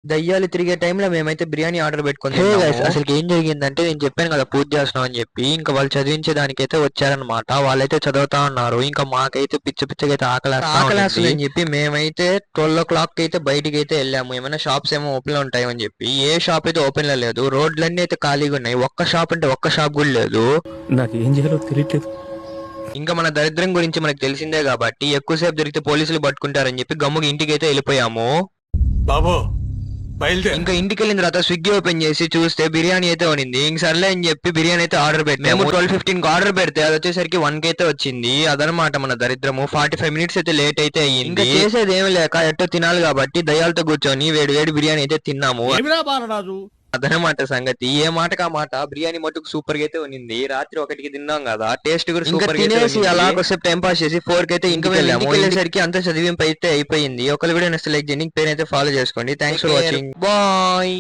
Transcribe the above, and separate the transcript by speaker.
Speaker 1: దయ్యాలు తిరిగే టైంలో మేమైతే బిర్యానీ ఆర్డర్ పెట్టుకొని
Speaker 2: హే
Speaker 1: తిన్నాము.
Speaker 2: గైస్, అసలు ఏం జరిగిందంటే నేను చెప్పాను కదా పూజ చేస్తున్నాం అని చెప్పి. ఇంకా వాళ్ళు చదివించే దానికైతే వచ్చారనమాట. వాళ్ళైతే చదువుతా ఉన్నారు. ఇంకా మాకైతే పిచ్చగా అయితే
Speaker 1: ఆకలేస్తుందని చెప్పి మేమైతే 12 o'clock అయితే బయటికి అయితే వెళ్ళాము. ఏమైనా షాప్స్ ఏమో ఓపెన్ లో ఉంటాయని చెప్పి. ఏ షాప్ అయితే ఓపెన్ లో లేదు. రోడ్లన్నీ అయితే ఖాళీగా ఉన్నాయి. ఒక్క షాప్ అంటే ఒక్క షాప్ కూడా లేదు.
Speaker 3: నాకు ఏం చేయాలో తెలియట్లేదు.
Speaker 1: ఇంకా మన దరిద్రం గురించి మనకు తెలిసిందే కాబట్టి ఎక్కువసేపు దొరికితే పోలీసులు పట్టుకుంటారని చెప్పి గమ్ముగా ఇంటికి అయితే వెళ్ళిపోయాము.
Speaker 4: బాబు బయలుదేరు.
Speaker 1: ఇంకా ఇంటికి వెళ్ళిన తర్వాత స్విగ్గీ ఓపెన్ చేసి చూస్తే బిర్యానీ అయితే ఉన్నింది. ఇంక సర్లే అని చెప్పి బిర్యానీ అయితే ఆర్డర్ పెట్టాము. 12:15 ఆర్డర్ పెడితే అది వచ్చేసరికి 1 అయితే వచ్చింది. అదనమాట మన దరిద్రము. 45 minutes అయితే లేట్ అయితే అయ్యింది. ఇంకా చేసేది ఏమి లేక ఎట్టో తినాలి కాబట్టి దయ్యాలతో కూర్చొని వేడి వేడి బిర్యానీ అయితే తిన్నాము.
Speaker 4: ఏమిరా బాలరాజు,
Speaker 1: అదనమాట సంగతి. ఏ మాటకా మాట బిర్యానీ మటుకు సూపర్ గా అయితే ఉన్నింది. రాత్రి 1కి తిన్నాం కదా, టేస్ట్ కూడా సూపర్ గా తినేసి అలా కొద్దిసేపు టైం పాస్ చేసి 4కి అయితే ఇంటికి వెళ్ళేసరికి అంతా చదివింపు అయితే అయిపోయింది. ఒకరి వీడియో నెక్స్ట్ లైక్ చేయండి. పేరు అయితే ఫాలో చేసుకోండి. Thanks for watching. బాయ్.